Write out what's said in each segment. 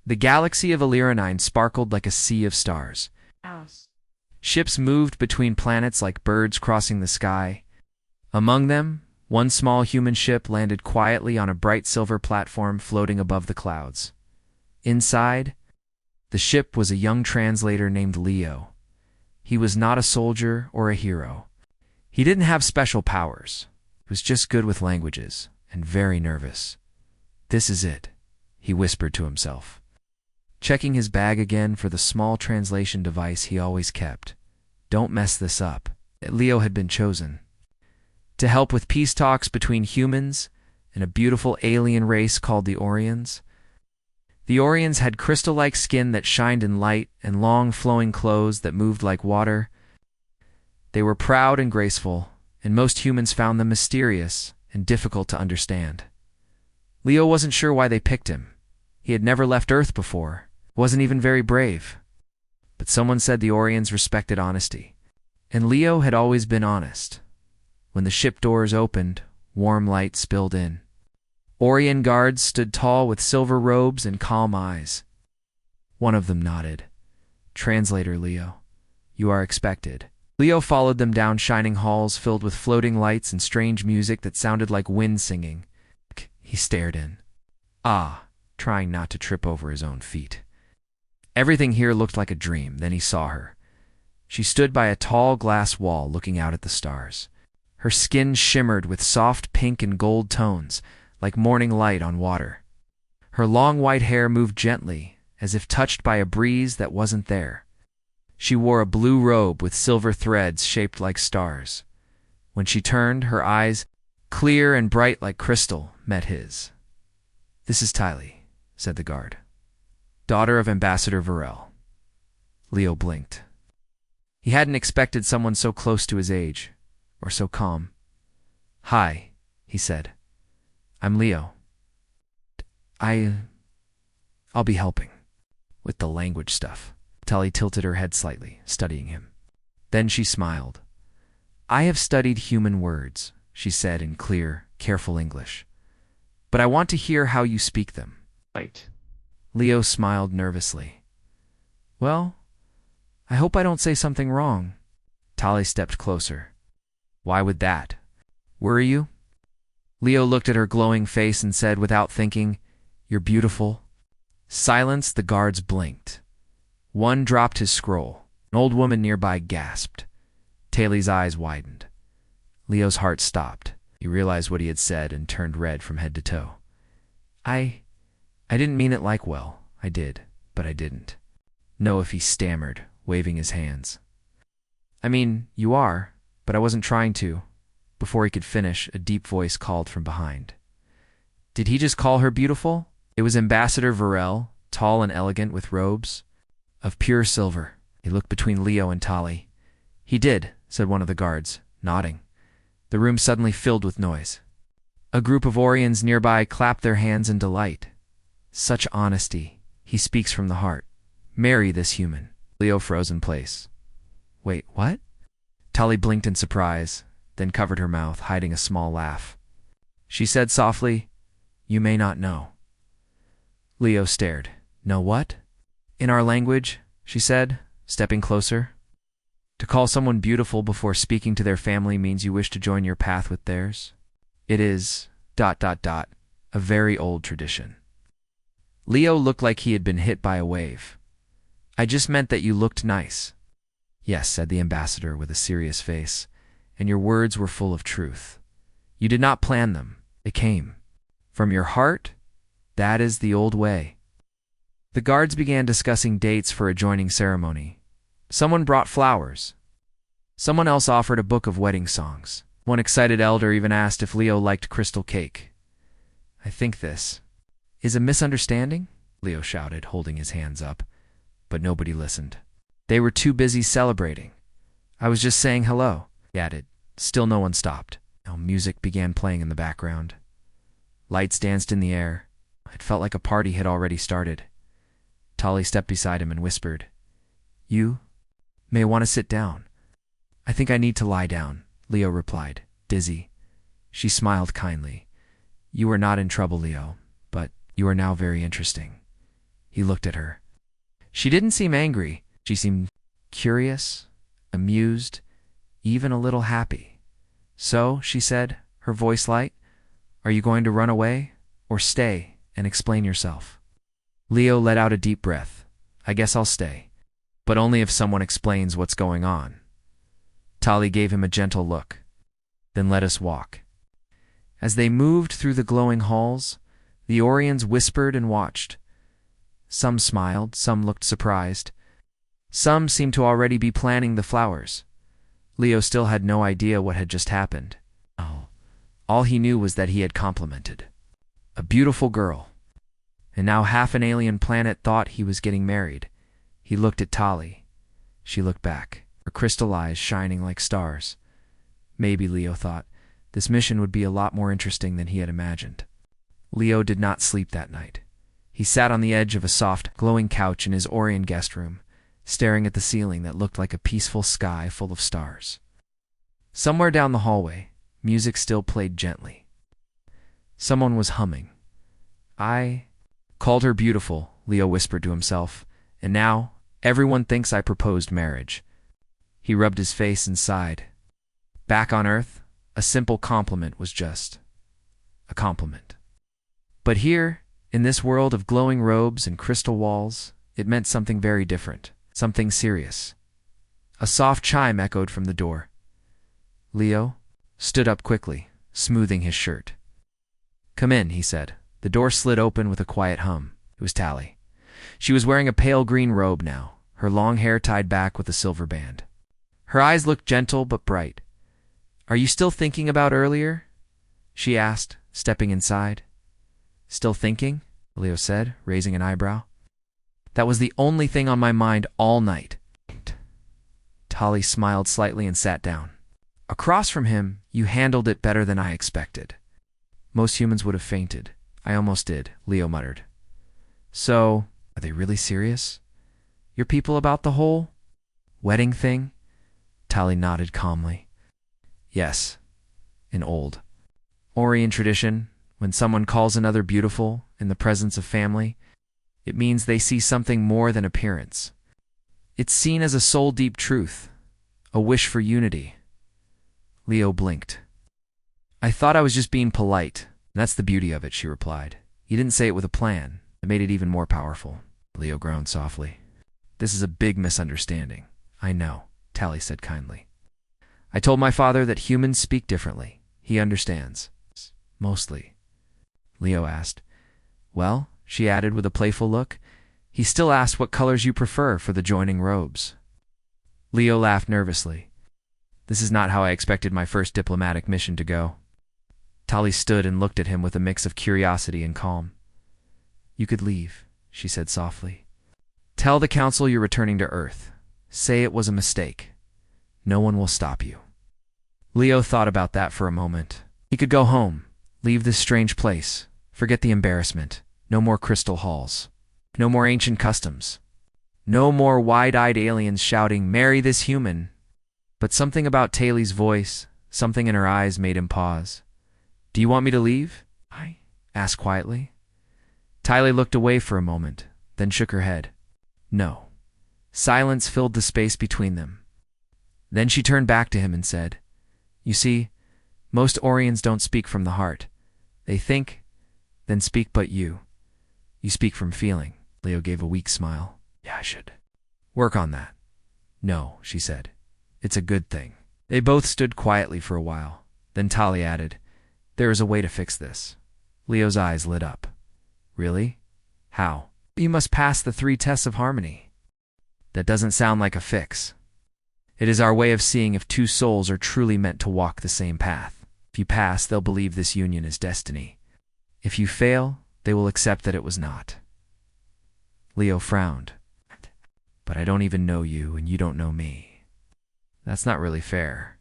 The galaxy of Illyria sparkled like a sea of stars. Ships moved between planets like birds crossing the sky. Among them, one small human ship landed quietly on a bright silver platform floating above the clouds. Inside, the ship was a young translator named Leo. He was not a soldier or a hero. He didn't have special powers. He was just good with languages and very nervous. "This is it," he whispered to himself, checking his bag again for the small translation device he always kept. Don't mess this up. Leo had been chosen to help with peace talks between humans and a beautiful alien race called the Orions. The Orions had crystal-like skin that shined in light and long flowing clothes that moved like water. They were proud and graceful, and most humans found them mysterious and difficult to understand. Leo wasn't sure why they picked him. He had never left Earth before, wasn't even very brave. But someone said the Orions respected honesty, and Leo had always been honest. When the ship doors opened, warm light spilled in. Orion guards stood tall with silver robes and calm eyes. One of them nodded. "Translator Leo, you are expected." Leo followed them down shining halls filled with floating lights and strange music that sounded like wind singing. He stared in, trying not to trip over his own feet. Everything here looked like a dream. Then he saw her. She stood by a tall glass wall looking out at the stars. Her skin shimmered with soft pink and gold tones, like morning light on water. Her long white hair moved gently, as if touched by a breeze that wasn't there. She wore a blue robe with silver threads shaped like stars. When she turned, her eyes, clear and bright like crystal, met his. "This is Tylee," said the guard. "Daughter of Ambassador Varel." Leo blinked. He hadn't expected someone so close to his age, or so calm. "Hi," he said. "I'm Leo. I'll be helping with the language stuff." Tylee tilted her head slightly, studying him. Then she smiled. "I have studied human words," she said in clear, careful English. "But I want to hear how you speak them." Right. Leo smiled nervously. "Well, I hope I don't say something wrong." Tylee stepped closer. "Why would that? Worry you?" Leo looked at her glowing face and said without thinking, "You're beautiful." Silence. The guards blinked. One dropped his scroll. An old woman nearby gasped. Tylee's eyes widened. Leo's heart stopped. He realized what he had said and turned red from head to toe. I didn't mean it like well. I did, but I didn't." "No," if he stammered, waving his hands. "I mean, you are, but I wasn't trying to." Before he could finish, a deep voice called from behind. Did he just call her beautiful? It was Ambassador Varel, tall and elegant with robes of pure silver. He looked between Leo and Tylee. "He did," said one of the guards, nodding. The room suddenly filled with noise. A group of Orions nearby clapped their hands in delight. "Such honesty. He speaks from the heart. Marry this human." Leo froze in place. "Wait, what?" Tylee blinked in surprise, then covered her mouth, hiding a small laugh. She said softly, "You may not know." Leo stared. "Know what?" "In our language," she said, stepping closer. "To call someone beautiful before speaking to their family means you wish to join your path with theirs. It is ... a very old tradition." Leo looked like he had been hit by a wave. "I just meant that you looked nice." "Yes," said the ambassador with a serious face, "and your words were full of truth. You did not plan them. They came from your heart. That is the old way." The guards began discussing dates for a joining ceremony. Someone brought flowers. Someone else offered a book of wedding songs. One excited elder even asked if Leo liked crystal cake. "I think this is a misunderstanding," Leo shouted, holding his hands up. But nobody listened. They were too busy celebrating. "I was just saying hello," he added. Still no one stopped. Now music began playing in the background. Lights danced in the air. It felt like a party had already started. Tylee stepped beside him and whispered, "You may want to sit down." "I think I need to lie down," Leo replied, dizzy. She smiled kindly. "You are not in trouble, Leo, but you are now very interesting." He looked at her. She didn't seem angry. She seemed curious, amused, even a little happy. "So," she said, her voice light, "are you going to run away, or stay and explain yourself?" Leo let out a deep breath. "I guess I'll stay, but only if someone explains what's going on." Tali gave him a gentle look. "Then let us walk." As they moved through the glowing halls, the Orions whispered and watched. Some smiled, some looked surprised. Some seemed to already be planning the flowers. Leo still had no idea what had just happened. All he knew was that he had complimented a beautiful girl. And now half an alien planet thought he was getting married. He looked at Tali. She looked back, her crystal eyes shining like stars. Maybe, Leo thought, this mission would be a lot more interesting than he had imagined. Leo did not sleep that night. He sat on the edge of a soft, glowing couch in his Orion guest room, staring at the ceiling that looked like a peaceful sky full of stars. Somewhere down the hallway, music still played gently. Someone was humming. "I called her beautiful," Leo whispered to himself, "and now everyone thinks I proposed marriage." He rubbed his face and sighed. Back on Earth, a simple compliment was just a compliment. But here, in this world of glowing robes and crystal walls, it meant something very different, something serious. A soft chime echoed from the door. Leo stood up quickly, smoothing his shirt. "Come in," he said. The door slid open with a quiet hum. It was Tali. She was wearing a pale green robe now, her long hair tied back with a silver band. Her eyes looked gentle but bright. "Are you still thinking about earlier?" she asked, stepping inside. "Still thinking?" Leo said, raising an eyebrow. "That was the only thing on my mind all night." Tali smiled slightly and sat down. "Across from him, you handled it better than I expected. Most humans would have fainted. I almost did," Leo muttered. "So, are they really serious? Your people about the whole wedding thing?" Tali nodded calmly. "Yes, in old Orion tradition, when someone calls another beautiful in the presence of family, it means they see something more than appearance. It's seen as a soul-deep truth, a wish for unity." Leo blinked. "I thought I was just being polite. That's the beauty of it," she replied. "You didn't say it with a plan. It made it even more powerful." Leo groaned softly. "This is a big misunderstanding." "I know," Tali said kindly. "I told my father that humans speak differently. He understands. Mostly." Leo asked. "Well," she added with a playful look, "he still asked what colors you prefer for the joining robes." Leo laughed nervously. "This is not how I expected my first diplomatic mission to go." Tali stood and looked at him with a mix of curiosity and calm. "You could leave," she said softly. "Tell the council you're returning to Earth. Say it was a mistake. No one will stop you." Leo thought about that for a moment. He could go home, leave this strange place, forget the embarrassment. No more crystal halls. No more ancient customs. No more wide-eyed aliens shouting, "Marry this human." But something about Tali's voice, something in her eyes made him pause. "Do you want me to leave?" I asked quietly. Tali looked away for a moment, then shook her head. "No." Silence filled the space between them. Then she turned back to him and said, "You see, most Orions don't speak from the heart. They think, then speak, but you speak from feeling." Leo gave a weak smile. "Yeah, I should work on that." "No," she said. "It's a good thing." They both stood quietly for a while. Then Tali added, "There is a way to fix this." Leo's eyes lit up. "Really? How?" "You must pass the 3 tests of harmony." "That doesn't sound like a fix." "It is our way of seeing if 2 souls are truly meant to walk the same path. If you pass, they'll believe this union is destiny. If you fail, they will accept that it was not." Leo frowned. "But I don't even know you, and you don't know me. That's not really fair."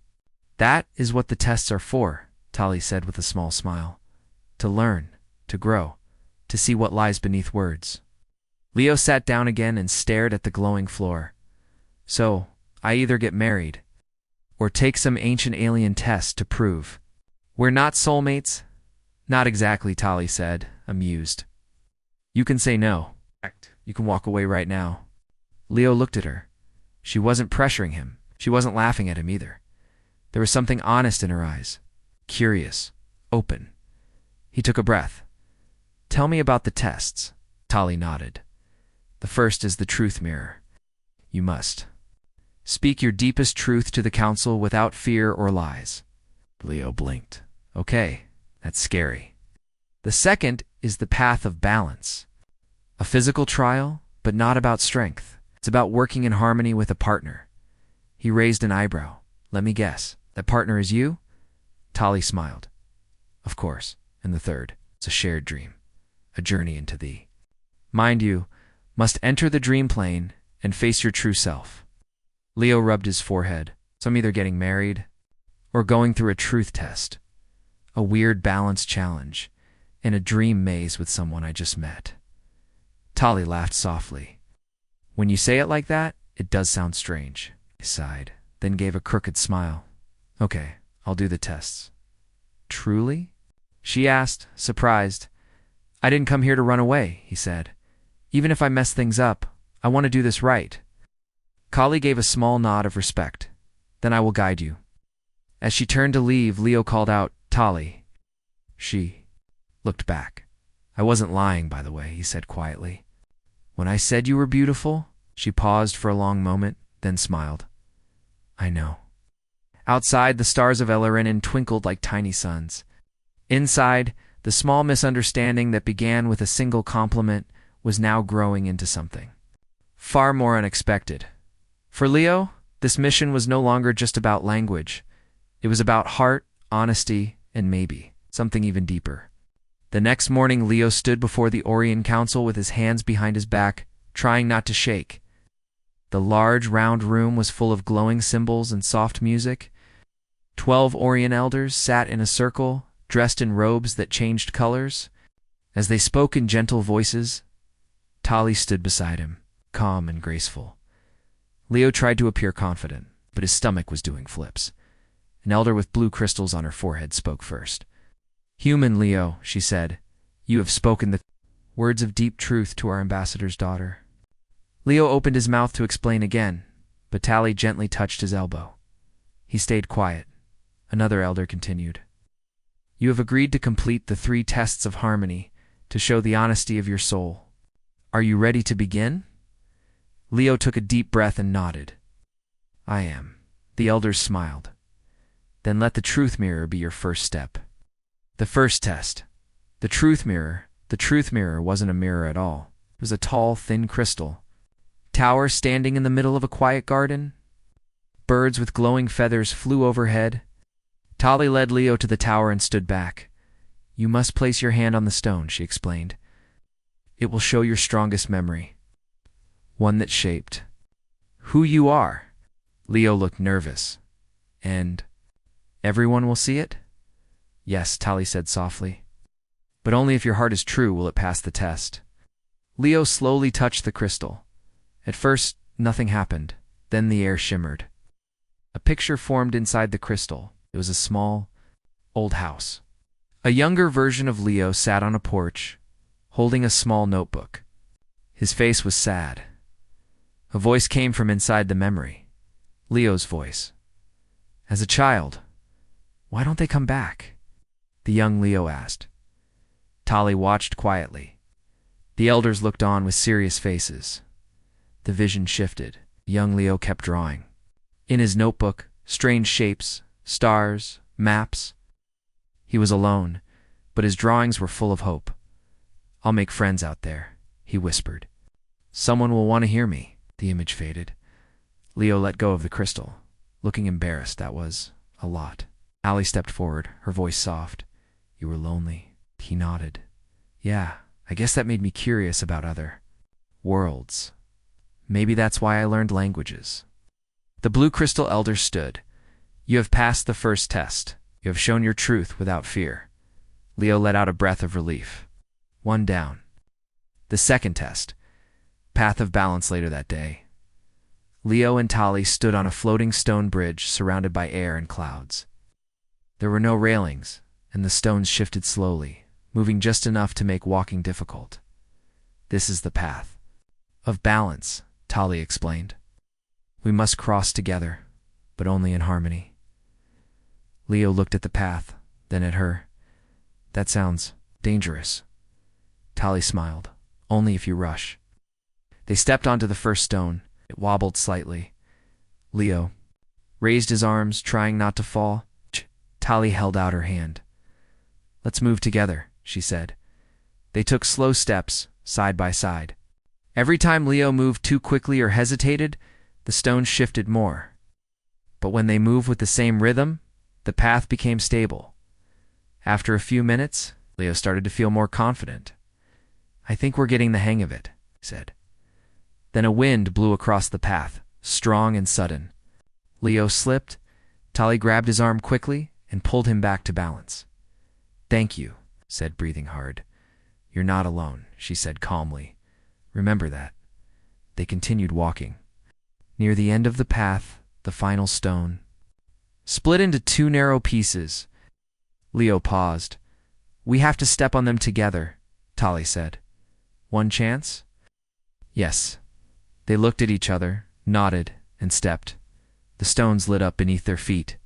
"That is what the tests are for," Tali said with a small smile. "To learn, to grow, to see what lies beneath words." Leo sat down again and stared at the glowing floor. "So, I either get married, or take some ancient alien test to prove we're not soulmates?" "Not exactly," Tali said, amused. "You can say no. You can walk away right now. Leo looked at her. She wasn't pressuring him. She wasn't laughing at him either. There was something honest in her eyes. Curious. Open. He took a breath. Tell me about the tests. Tali nodded. The first is the truth mirror. You must speak your deepest truth to the council without fear or lies. Leo blinked. Okay, that's scary. The second is the path of balance. A physical trial, but not about strength. It's about working in harmony with a partner. He raised an eyebrow. Let me guess. That partner is you? Tali smiled. Of course. And the third, it's a shared dream. A journey into thee. Mind you, must enter the dream plane and face your true self. Leo rubbed his forehead. So I'm either getting married or going through a truth test. A weird balance challenge in a dream maze with someone I just met. Tali laughed softly. When you say it like that, it does sound strange. He sighed, then gave a crooked smile. Okay, I'll do the tests. Truly? She asked, surprised. I didn't come here to run away, he said. Even if I mess things up, I want to do this right. Kali gave a small nod of respect. Then I will guide you. As she turned to leave, Leo called out, Tali. She looked back. I wasn't lying, by the way, he said quietly. When I said you were beautiful, she paused for a long moment, then smiled. I know. Outside, the stars of Ellerinen twinkled like tiny suns. Inside, the small misunderstanding that began with a single compliment was now growing into something far more unexpected. For Leo, this mission was no longer just about language. It was about heart, honesty, and maybe something even deeper. The next morning, Leo stood before the Orion Council with his hands behind his back, trying not to shake. The large, round room was full of glowing symbols and soft music. 12 Orion elders sat in a circle, dressed in robes that changed colors. As they spoke in gentle voices, Tali stood beside him, calm and graceful. Leo tried to appear confident, but his stomach was doing flips. An elder with blue crystals on her forehead spoke first. Human Leo, she said, you have spoken the words of deep truth to our ambassador's daughter. Leo opened his mouth to explain again, but Tali gently touched his elbow. He stayed quiet. Another elder continued. You have agreed to complete the 3 tests of harmony to show the honesty of your soul. Are you ready to begin? Leo took a deep breath and nodded. I am. The elders smiled. Then let the truth mirror be your first step. The first test. The truth mirror. The truth mirror wasn't a mirror at all. It was a tall, thin crystal. Tower standing in the middle of a quiet garden. Birds with glowing feathers flew overhead. Tali led Leo to the tower and stood back. You must place your hand on the stone, she explained. It will show your strongest memory. One that shaped who you are. Leo looked nervous. And everyone will see it? Yes, Tali said softly. But only if your heart is true will it pass the test. Leo slowly touched the crystal. At first, nothing happened. Then the air shimmered. A picture formed inside the crystal. It was a small, old house. A younger version of Leo sat on a porch, holding a small notebook. His face was sad. A voice came from inside the memory. Leo's voice. As a child, why don't they come back? The young Leo asked. Tali watched quietly. The elders looked on with serious faces. The vision shifted. Young Leo kept drawing. In his notebook, strange shapes, stars, maps. He was alone, but his drawings were full of hope. I'll make friends out there, he whispered. Someone will want to hear me. The image faded. Leo let go of the crystal, looking embarrassed. That was a lot. Ali stepped forward, her voice soft. You were lonely. He nodded. Yeah, I guess that made me curious about other worlds. Maybe that's why I learned languages. The blue crystal elder stood. You have passed the first test. You have shown your truth without fear. Leo let out a breath of relief. 1 down. The second test. Path of balance later that day. Leo and Tali stood on a floating stone bridge surrounded by air and clouds. There were no railings, and the stones shifted slowly, moving just enough to make walking difficult. This is the path. of balance, Tali explained. We must cross together, but only in harmony. Leo looked at the path, then at her. That sounds dangerous. Tali smiled. Only if you rush. They stepped onto the first stone. It wobbled slightly. Leo raised his arms, trying not to fall. Tali held out her hand. Let's move together, she said. They took slow steps, side by side. Every time Leo moved too quickly or hesitated, the stones shifted more. But when they moved with the same rhythm, the path became stable. After a few minutes, Leo started to feel more confident. I think we're getting the hang of it, he said. Then a wind blew across the path, strong and sudden. Leo slipped. Tali grabbed his arm quickly and pulled him back to balance. Thank you, said, breathing hard. You're not alone, she said calmly. Remember that. They continued walking. Near the end of the path, the final stone split into two narrow pieces. Leo paused. We have to step on them together, Tali said. One chance? Yes. They looked at each other, nodded, and stepped. The stones lit up beneath their feet.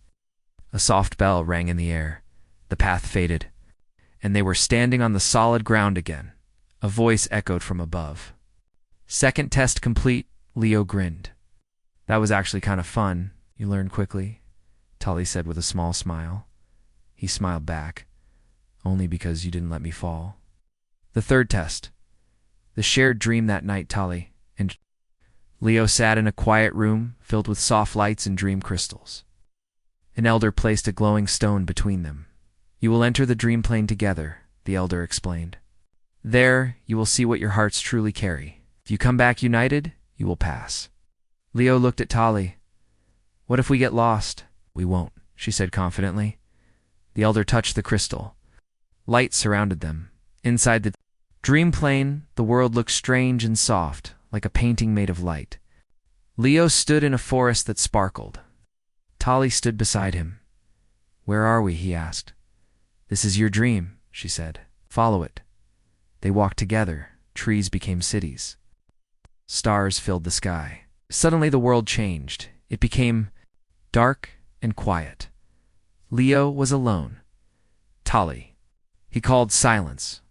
A soft bell rang in the air. The path faded, and they were standing on the solid ground again. A voice echoed from above. Second test complete, Leo grinned. That was actually kind of fun. You learned quickly, Tali said with a small smile. He smiled back. Only because you didn't let me fall. The third test. The shared dream that night, Tali and Leo sat in a quiet room filled with soft lights and dream crystals. An elder placed a glowing stone between them. You will enter the dream plane together, the elder explained. There, you will see what your hearts truly carry. If you come back united, you will pass. Leo looked at Tali. What if we get lost? We won't, she said confidently. The elder touched the crystal. Light surrounded them. Inside the dream plane, the world looked strange and soft, like a painting made of light. Leo stood in a forest that sparkled. Tali stood beside him. Where are we? He asked. This is your dream, she said. Follow it. They walked together. Trees became cities. Stars filled the sky. Suddenly the world changed. It became dark and quiet. Leo was alone. Tali. He called silence.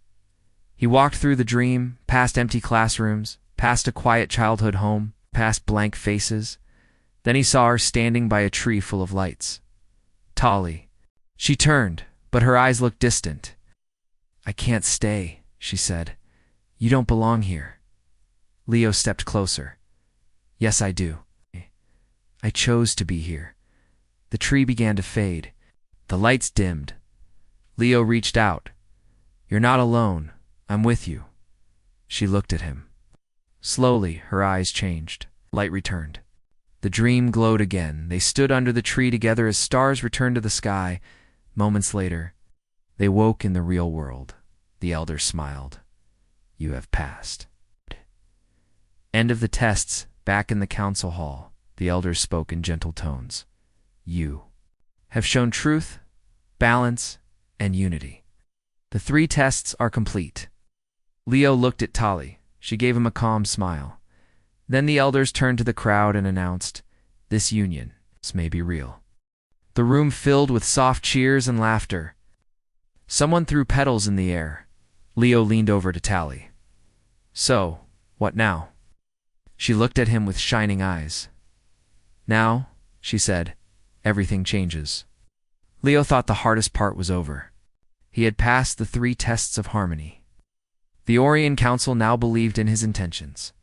He walked through the dream, past empty classrooms, past a quiet childhood home, past blank faces. Then he saw her standing by a tree full of lights. Tali. She turned, but her eyes looked distant. I can't stay, she said. You don't belong here. Leo stepped closer. Yes, I do. I chose to be here. The tree began to fade. The lights dimmed. Leo reached out. You're not alone. I'm with you. She looked at him. Slowly, her eyes changed. Light returned. The dream glowed again. They stood under the tree together as stars returned to the sky. Moments later, they woke in the real world. The elder smiled. You have passed. End of the tests. Back in the council hall, the elders spoke in gentle tones. You have shown truth, balance, and unity. The 3 tests are complete. Leo looked at Tali. She gave him a calm smile. Then the elders turned to the crowd and announced, this union may be real. The room filled with soft cheers and laughter. Someone threw petals in the air. Leo leaned over to Tali. So, what now? She looked at him with shining eyes. Now, she said, everything changes. Leo thought the hardest part was over. He had passed the 3 tests of harmony. The Orion Council now believed in his intentions.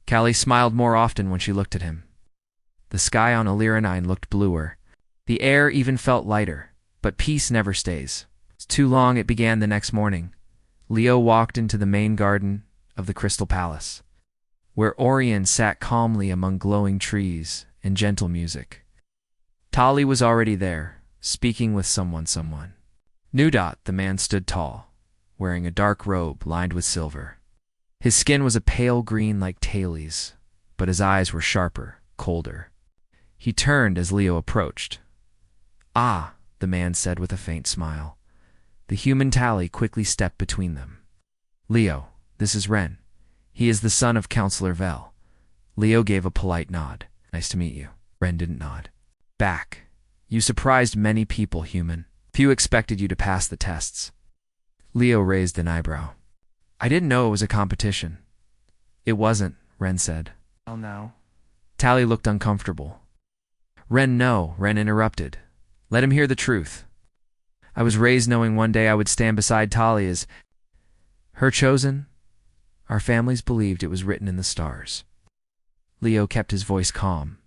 Callie smiled more often when she looked at him. The sky on Illyria looked bluer. The air even felt lighter, but peace never stays. It's too long. It began the next morning. Leo walked into the main garden of the Crystal Palace, where Orion sat calmly among glowing trees and gentle music. Tali was already there, speaking with someone. Nudot, the man, stood tall, wearing a dark robe lined with silver. His skin was a pale green like Tali's, but his eyes were sharper, colder. He turned as Leo approached. Ah, the man said with a faint smile. The human Tali quickly stepped between them. Leo, this is Ren. He is the son of Counselor Vel. Leo gave a polite nod. Nice to meet you. Ren didn't nod back. You surprised many people, human. Few expected you to pass the tests. Leo raised an eyebrow. I didn't know it was a competition. It wasn't, Ren said. Oh no. Tally looked uncomfortable. Ren interrupted. Let him hear the truth. I was raised knowing one day I would stand beside Tali as her chosen. Our families believed it was written in the stars. Leo kept his voice calm.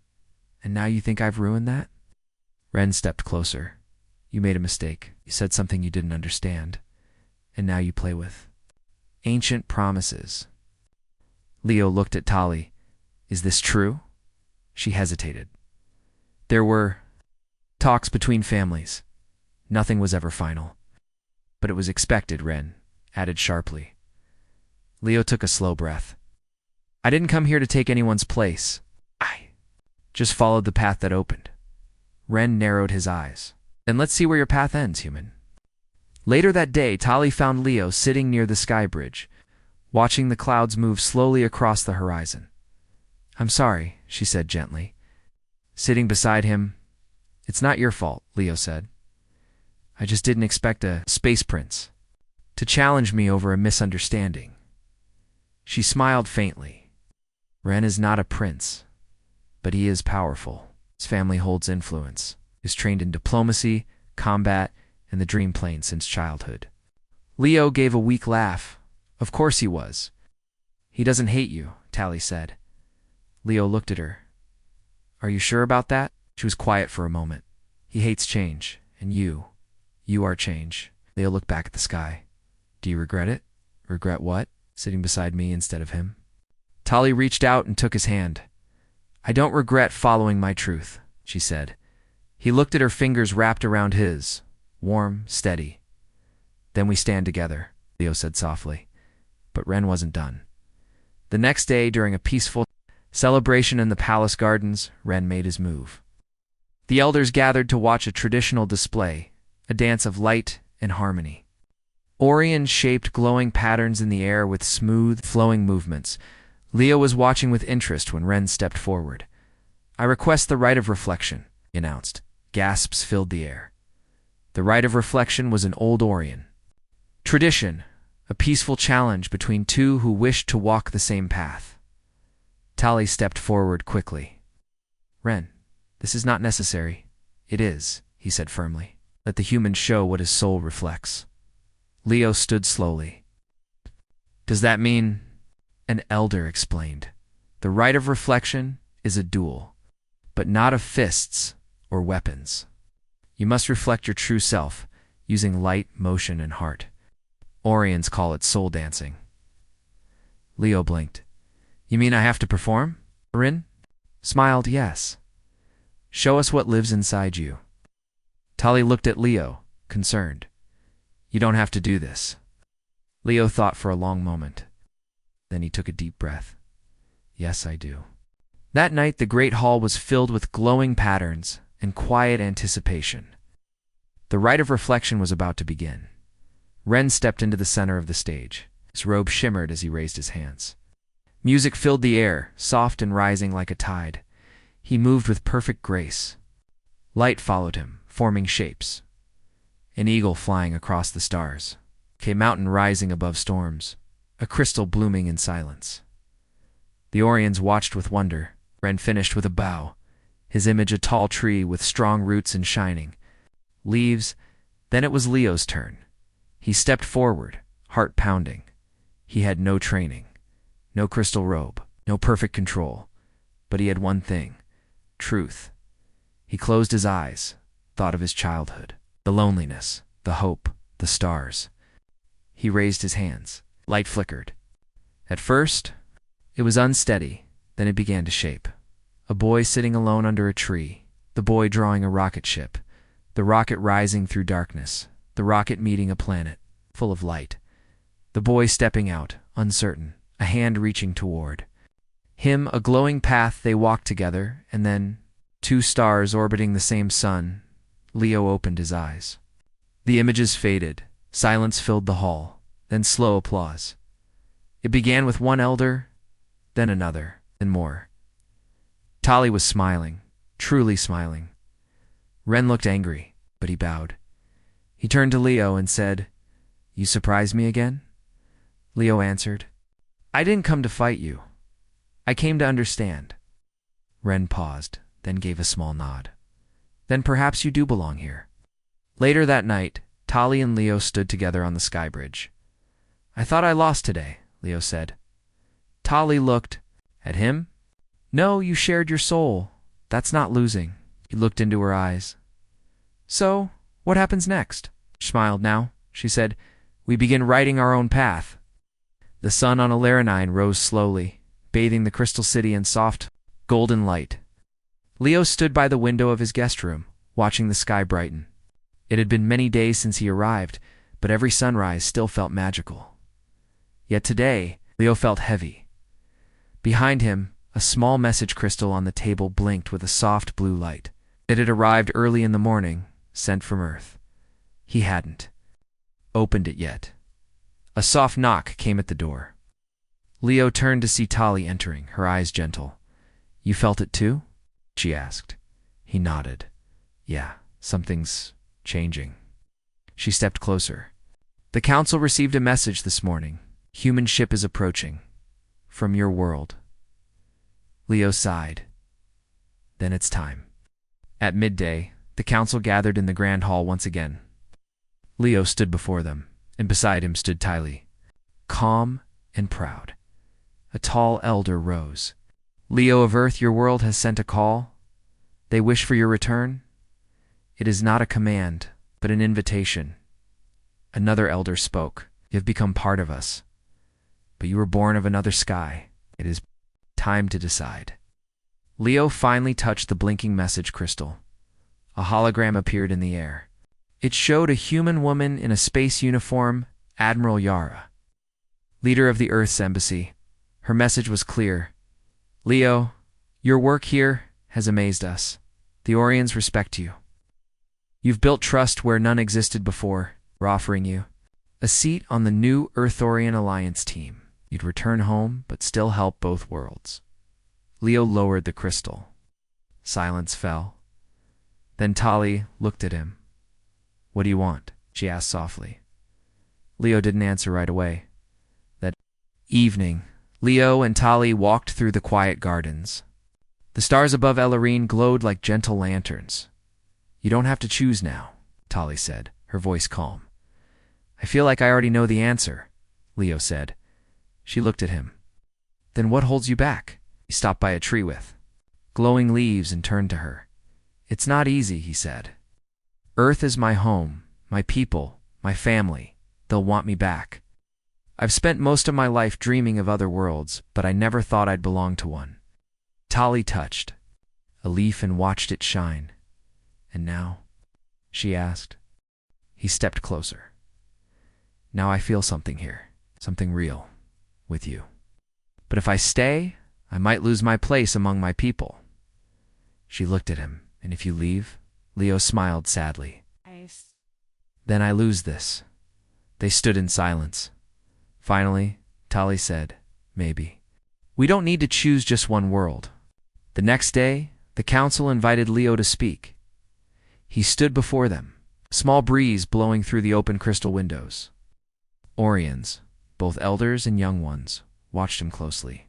And now you think I've ruined that? Ren stepped closer. You made a mistake. You said something you didn't understand. And now you play with ancient promises. Leo looked at Tali. Is this true? She hesitated. There were talks between families. Nothing was ever final. But it was expected, Ren added sharply. Leo took a slow breath. I didn't come here to take anyone's place. I just followed the path that opened. Ren narrowed his eyes. Then let's see where your path ends, human. Later that day, Tali found Leo sitting near the sky bridge, watching the clouds move slowly across the horizon. I'm sorry, she said gently. Sitting beside him, it's not your fault, Leo said. I just didn't expect a space prince to challenge me over a misunderstanding. She smiled faintly. Ren is not a prince, but he is powerful. His family holds influence. He is trained in diplomacy, combat, and the dream plane since childhood. Leo gave a weak laugh. Of course he was. He doesn't hate you, Tally said. Leo looked at her. Are you sure about that? She was quiet for a moment. He hates change, and you are change. Leo looked back at the sky. Do you regret it? Regret what? Sitting beside me instead of him? Tali reached out and took his hand. I don't regret following my truth, she said. He looked at her fingers wrapped around his, warm, steady. Then we stand together, Leo said softly. But Ren wasn't done. The next day, during a peaceful celebration in the palace gardens, Ren made his move. The elders gathered to watch a traditional display, a dance of light and harmony. Orion shaped glowing patterns in the air with smooth, flowing movements. Leo was watching with interest when Ren stepped forward. I request the right of reflection, he announced. Gasps filled the air. The right of reflection was an old Orion tradition, a peaceful challenge between two who wished to walk the same path. Tali stepped forward quickly. Ren, this is not necessary. It is, he said firmly. Let the human show what his soul reflects. Leo stood slowly. Does that mean? An elder explained. The right of reflection is a duel, but not of fists or weapons. You must reflect your true self, using light, motion, and heart. Orions call it soul dancing. Leo blinked. You mean I have to perform? Rin smiled, yes. Show us what lives inside you. Tali looked at Leo, concerned. You don't have to do this. Leo thought for a long moment. Then he took a deep breath. Yes, I do. That night, the great hall was filled with glowing patterns and quiet anticipation. The rite of reflection was about to begin. Ren stepped into the center of the stage. His robe shimmered as he raised his hands. Music filled the air, soft and rising like a tide. He moved with perfect grace. Light followed him, forming shapes. An eagle flying across the stars. A mountain rising above storms. A crystal blooming in silence. The Orions watched with wonder. Ren finished with a bow, his image a tall tree with strong roots and shining leaves. Then it was Leo's turn. He stepped forward, heart pounding. He had no training, no crystal robe, no perfect control, but he had one thing, truth. He closed his eyes, thought of his childhood, the loneliness, the hope, the stars. He raised his hands. Light flickered. At first, it was unsteady, then it began to shape. A boy sitting alone under a tree, the boy drawing a rocket ship, the rocket rising through darkness, the rocket meeting a planet, full of light. The boy stepping out, uncertain, a hand reaching toward him, a glowing path. They walked together, and then, two stars orbiting the same sun. Leo opened his eyes. The images faded, silence filled the hall. Then slow applause. It began with one elder, then another, and more. Tali was smiling, truly smiling. Ren looked angry, but he bowed. He turned to Leo and said, "You surprised me again?" Leo answered, "I didn't come to fight you. I came to understand." Ren paused, then gave a small nod. "Then perhaps you do belong here." Later that night, Tali and Leo stood together on the sky bridge. "I thought I lost today," Leo said. Tali looked at him. "No, you shared your soul. That's not losing." He looked into her eyes. "So, what happens next?" She smiled now. She said, "We begin writing our own path." The sun on Alaranine rose slowly, bathing the crystal city in soft, golden light. Leo stood by the window of his guest room, watching the sky brighten. It had been many days since he arrived, but every sunrise still felt magical. Yet today, Leo felt heavy. Behind him, a small message crystal on the table blinked with a soft blue light. It had arrived early in the morning, sent from Earth. He hadn't opened it yet. A soft knock came at the door. Leo turned to see Tali entering, her eyes gentle. "You felt it too?" she asked. He nodded. "Yeah, something's changing." She stepped closer. "The council received a message this morning. Human ship is approaching. From your world." Leo sighed. "Then it's time." At midday, the council gathered in the grand hall once again. Leo stood before them, and beside him stood Tali, calm and proud. A tall elder rose. "Leo of Earth, your world has sent a call. They wish for your return. It is not a command, but an invitation." Another elder spoke. "You have become part of us, but you were born of another sky. It is time to decide." Leo finally touched the blinking message crystal. A hologram appeared in the air. It showed a human woman in a space uniform, Admiral Yara, leader of the Earth's embassy. Her message was clear. "Leo, your work here has amazed us. The Orions respect you. You've built trust where none existed before. We're offering you a seat on the new Earth-Orion Alliance team. You'd return home, but still help both worlds." Leo lowered the crystal. Silence fell. Then Tali looked at him. "What do you want?" she asked softly. Leo didn't answer right away. That evening, Leo and Tali walked through the quiet gardens. The stars above Elarine glowed like gentle lanterns. "You don't have to choose now," Tali said, her voice calm. "I feel like I already know the answer," Leo said. She looked at him. "Then what holds you back?" He stopped by a tree with glowing leaves and turned to her. "It's not easy," he said. "Earth is my home, my people, my family. They'll want me back. I've spent most of my life dreaming of other worlds, but I never thought I'd belong to one." Tali touched a leaf and watched it shine. "And now?" she asked. He stepped closer. "Now I feel something here, something real, with you. But if I stay, I might lose my place among my people." She looked at him. "And if you leave?" Leo smiled sadly. "Then I lose this." They stood in silence. Finally, Tali said, "Maybe. We don't need to choose just one world." The next day, the council invited Leo to speak. He stood before them, a small breeze blowing through the open crystal windows. Orions, both elders and young ones, watched him closely.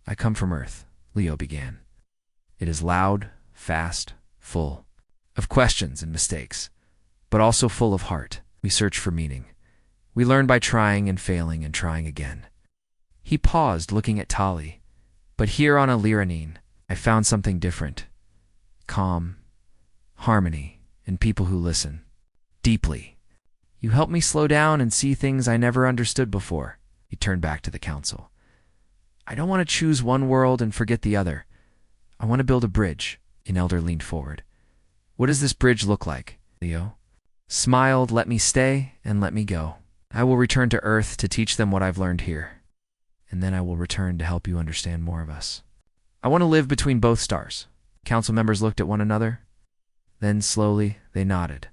"I come from Earth," Leo began. "It is loud, fast, full of questions and mistakes, but also full of heart. We search for meaning. We learn by trying and failing and trying again." He paused, looking at Tali. "But here on Alaranine, I found something different. Calm, harmony, and people who listen. Deeply. You helped me slow down and see things I never understood before." He turned back to the council. "I don't want to choose one world and forget the other. I want to build a bridge." An elder leaned forward. "What does this bridge look like?" Leo smiled. "Let me stay and let me go. I will return to Earth to teach them what I've learned here. And then I will return to help you understand more of us. I want to live between both stars." Council members looked at one another. Then slowly they nodded.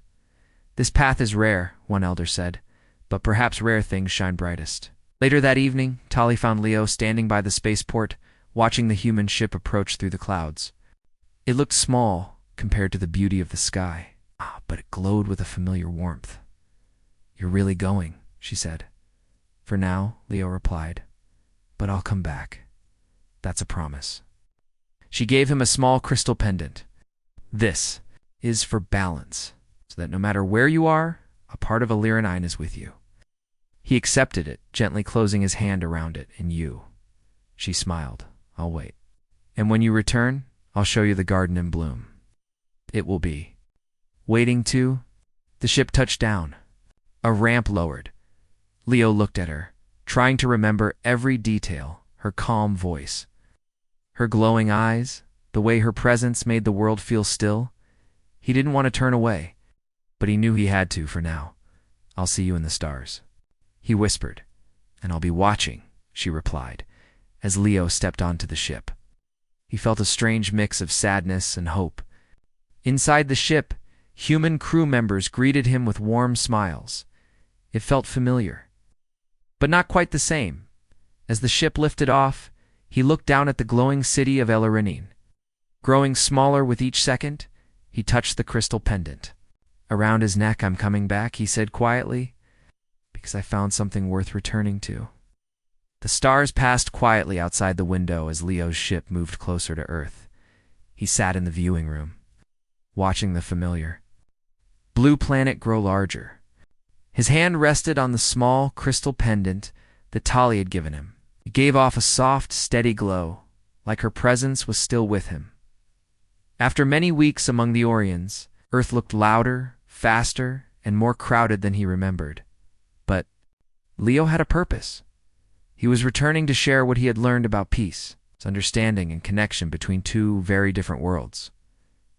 "This path is rare," one elder said, "but perhaps rare things shine brightest." Later that evening, Tali found Leo standing by the spaceport, watching the human ship approach through the clouds. It looked small compared to the beauty of the sky, but it glowed with a familiar warmth. "You're really going," she said. "For now," Leo replied, "but I'll come back. That's a promise." She gave him a small crystal pendant. "This is for balance, so that no matter where you are, a part of Aliranine is with you." He accepted it, gently closing his hand around it. "And you?" She smiled. "I'll wait. And when you return, I'll show you the garden in bloom. It will be waiting too." The ship touched down. A ramp lowered. Leo looked at her, trying to remember every detail, her calm voice, her glowing eyes, the way her presence made the world feel still. He didn't want to turn away, but he knew he had to for now. "I'll see you in the stars," he whispered. "And I'll be watching," she replied, as Leo stepped onto the ship. He felt a strange mix of sadness and hope. Inside the ship, human crew members greeted him with warm smiles. It felt familiar, but not quite the same. As the ship lifted off, he looked down at the glowing city of Aliranine. Growing smaller with each second, he touched the crystal pendant. Around his neck, "I'm coming back," he said quietly, "because I found something worth returning to." The stars passed quietly outside the window as Leo's ship moved closer to Earth. He sat in the viewing room, watching the familiar blue planet grow larger. His hand rested on the small crystal pendant that Tali had given him. It gave off a soft, steady glow, like her presence was still with him. After many weeks among the Orions, Earth looked louder, faster, and more crowded than he remembered. But Leo had a purpose. He was returning to share what he had learned about peace, its understanding and connection between two very different worlds.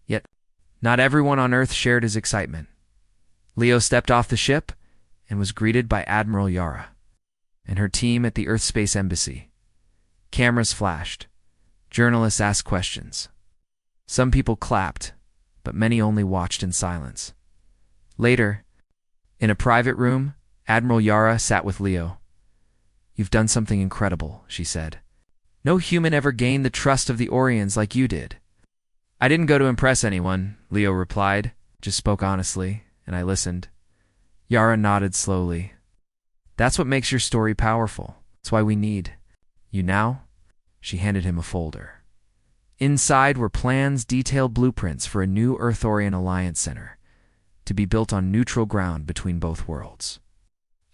Yet, not everyone on Earth shared his excitement. Leo stepped off the ship and was greeted by Admiral Yara and her team at the Earth Space Embassy. Cameras flashed. Journalists asked questions. Some people clapped, but many only watched in silence. Later, in a private room, Admiral Yara sat with Leo. "You've done something incredible," she said. "No human ever gained the trust of the Orions like you did." "I didn't go to impress anyone," Leo replied, "just spoke honestly, and I listened." Yara nodded slowly. "That's what makes your story powerful. That's why we need you now." She handed him a folder. Inside were plans, detailed blueprints for a new Earth-Orion Alliance Center, to be built on neutral ground between both worlds.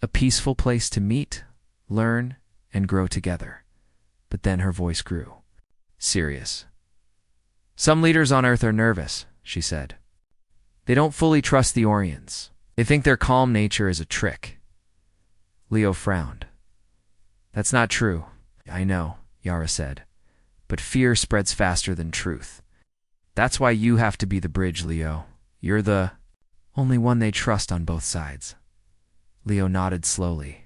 A peaceful place to meet, learn, and grow together. But then her voice grew serious. "Some leaders on Earth are nervous," she said. "They don't fully trust the Orions. They think their calm nature is a trick." Leo frowned. "That's not true." "I know," Yara said, "but fear spreads faster than truth. That's why you have to be the bridge, Leo. You're the only one they trust on both sides." Leo nodded slowly.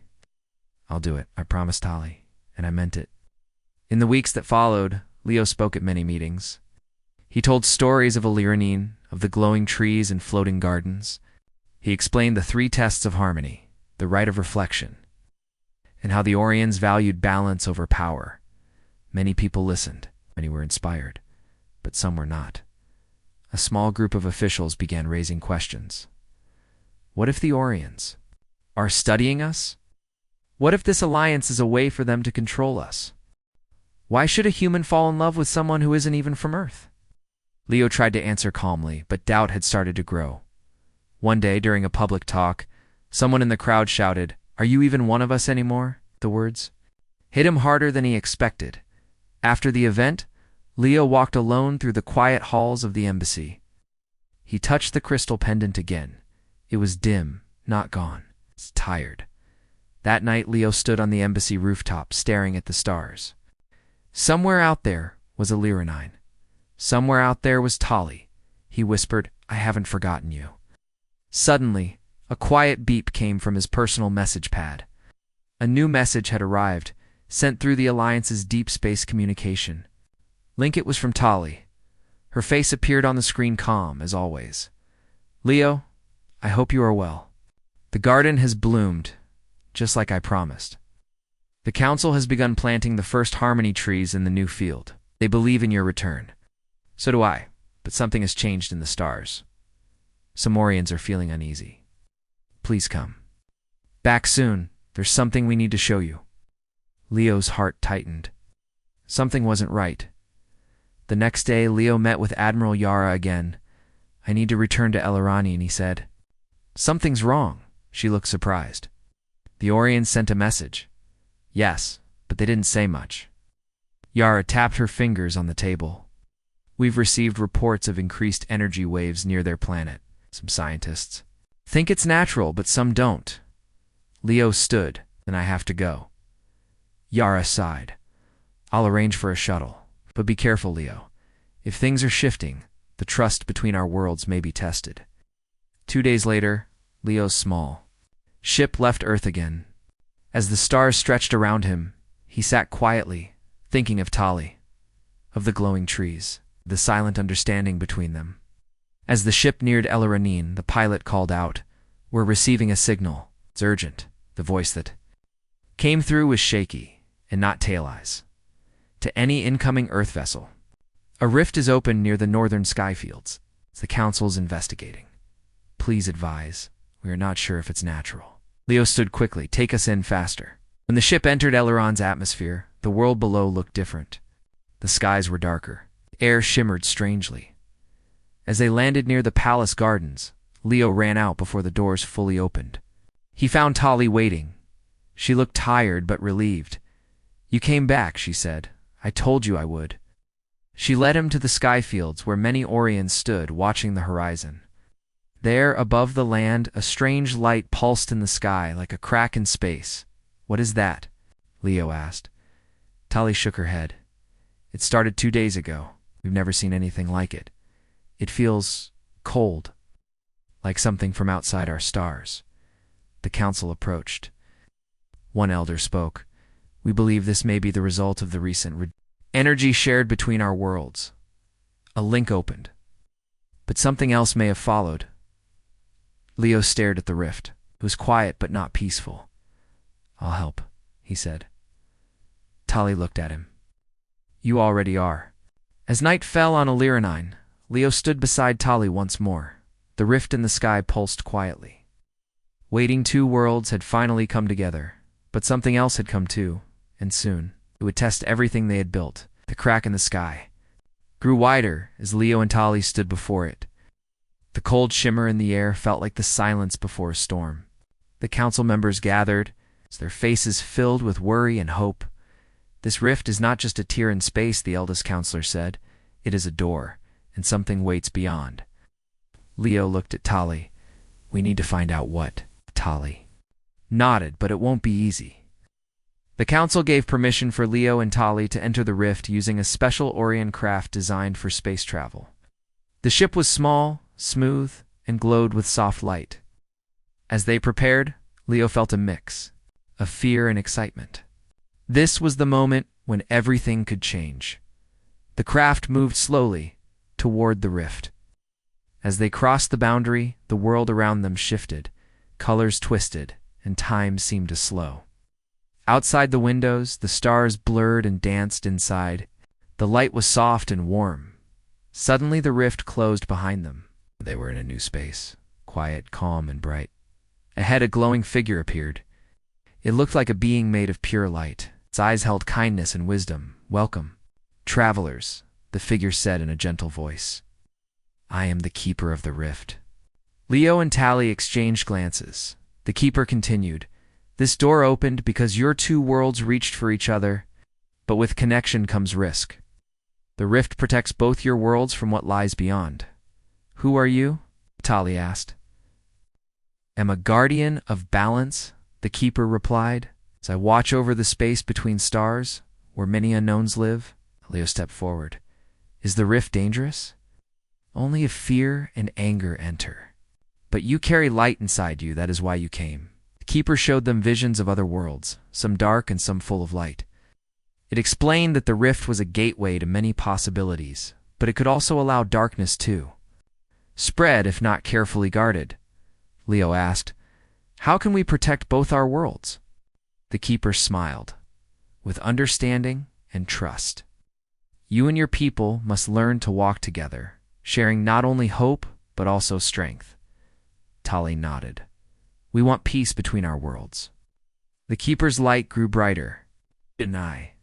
"I'll do it, I promised Tali, and I meant it." In the weeks that followed, Leo spoke at many meetings. He told stories of Aliranine, of the glowing trees and floating gardens. He explained the 3 tests of harmony, the right of reflection, and how the Orions valued balance over power. Many people listened, many were inspired, but some were not. A small group of officials began raising questions. What if the Orions are studying us? What if this alliance is a way for them to control us? Why should a human fall in love with someone who isn't even from Earth? Leo tried to answer calmly, but doubt had started to grow. One day, during a public talk, someone in the crowd shouted, "Are you even one of us anymore?" The words hit him harder than he expected. After the event, Leo walked alone through the quiet halls of the embassy. He touched the crystal pendant again. It was dim, not gone. It's tired. That night, Leo stood on the embassy rooftop, staring at the stars. Somewhere out there was Aliranine. Somewhere out there was Tali. He whispered, "I haven't forgotten you." Suddenly, a quiet beep came from his personal message pad. A new message had arrived, sent through the Alliance's deep space communication. It was from Tali. Her face appeared on the screen calm, as always. "Leo, I hope you are well. The garden has bloomed, just like I promised." The council has begun planting the first harmony trees in the new field. They believe in your return. So do I, but something has changed in the stars. Some Orions are feeling uneasy. Please come. Back soon. There's something we need to show you. Leo's heart tightened. Something wasn't right. The next day, Leo met with Admiral Yara again. I need to return to Elarani, and he said. Something's wrong. She looked surprised. The Orions sent a message. Yes, but they didn't say much. Yara tapped her fingers on the table. We've received reports of increased energy waves near their planet. Some scientists think it's natural, but some don't. Leo stood, and I have to go. Yara sighed. I'll arrange for a shuttle. But be careful, Leo. If things are shifting, the trust between our worlds may be tested. 2 days later, Leo's small ship left Earth again. As the stars stretched around him, he sat quietly, thinking of Tali, of the glowing trees, the silent understanding between them. As the ship neared Elarani, the pilot called out, We're receiving a signal. It's urgent. The voice that came through was shaky, and not tail eyes. To any incoming Earth vessel. A rift is open near the northern sky fields. The council's investigating. Please advise. We are not sure if it's natural. Leo stood quickly. Take us in faster. When the ship entered Eleron's atmosphere, the world below looked different. The skies were darker. The air shimmered strangely. As they landed near the palace gardens, Leo ran out before the doors fully opened. He found Tali waiting. She looked tired but relieved. You came back, she said. I told you I would. She led him to the sky fields where many Orions stood watching the horizon. There, above the land, a strange light pulsed in the sky like a crack in space. What is that? Leo asked. Tali shook her head. It started 2 days ago. We've never seen anything like it. It feels cold, like something from outside our stars. The council approached. One elder spoke. We believe this may be the result of the recent energy shared between our worlds. A link opened. But something else may have followed. Leo stared at the rift. It was quiet but not peaceful. I'll help, he said. Tali looked at him. You already are. As night fell on Elarani, Leo stood beside Tali once more. The rift in the sky pulsed quietly. Waiting 2 worlds had finally come together, but something else had come too, and soon. It would test everything they had built. The crack in the sky grew wider as Leo and Tali stood before it. The cold shimmer in the air felt like the silence before a storm. The council members gathered, their faces filled with worry and hope. This rift is not just a tear in space, the eldest counselor said. It is a door, and something waits beyond. Leo looked at Tali. We need to find out what. Tali nodded, but it won't be easy. The council gave permission for Leo and Tali to enter the rift using a special Orion craft designed for space travel. The ship was small, smooth, and glowed with soft light. As they prepared, Leo felt a mix of fear and excitement. This was the moment when everything could change. The craft moved slowly toward the rift. As they crossed the boundary, the world around them shifted, colors twisted, and time seemed to slow. Outside the windows, the stars blurred and danced inside. The light was soft and warm. Suddenly the rift closed behind them. They were in a new space, quiet, calm, and bright. Ahead, a glowing figure appeared. It looked like a being made of pure light. Its eyes held kindness and wisdom. Welcome, travelers, the figure said in a gentle voice. I am the keeper of the rift. Leo and Tali exchanged glances. The keeper continued. This door opened because your 2 worlds reached for each other, but with connection comes risk. The rift protects both your worlds from what lies beyond. Who are you? Tali asked. Am a guardian of balance, the keeper replied. As I watch over the space between stars, where many unknowns live. Leo stepped forward. Is the rift dangerous? Only if fear and anger enter. But you carry light inside you, that is why you came. The keeper showed them visions of other worlds, some dark and some full of light. It explained that the rift was a gateway to many possibilities, but it could also allow darkness too. Spread if not carefully guarded. Leo asked, how can we protect both our worlds? The keeper smiled. with understanding and trust. You and your people must learn to walk together, sharing not only hope, but also strength. Tali nodded. We want peace between our worlds. The Keeper's light grew brighter. And I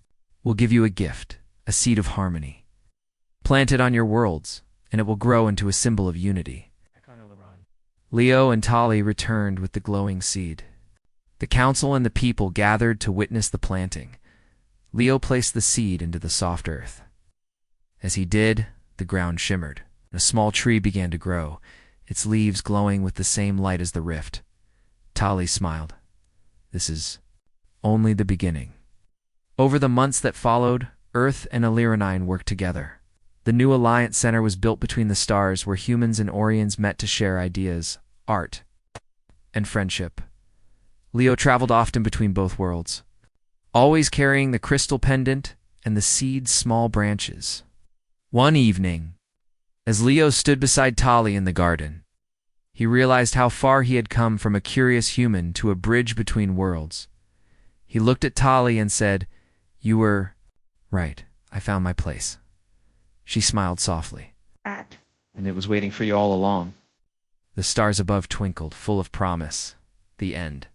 will give you a gift, a seed of harmony. Plant it on your worlds, and it will grow into a symbol of unity. Leo and Tali returned with the glowing seed. The council and the people gathered to witness the planting. Leo placed the seed into the soft earth. As he did, the ground shimmered, and a small tree began to grow, its leaves glowing with the same light as the rift. Tali smiled. This is only the beginning. Over the months that followed, Earth and Illyrinine worked together. The new Alliance Center was built between the stars where humans and Orions met to share ideas, art, and friendship. Leo traveled often between both worlds, always carrying the crystal pendant and the seed's small branches. One evening, as Leo stood beside Tali in the garden, he realized how far he had come from a curious human to a bridge between worlds. He looked at Tali and said, "You were right. I found my place." She smiled softly. "And it was waiting for you all along." The stars above twinkled, full of promise. The end.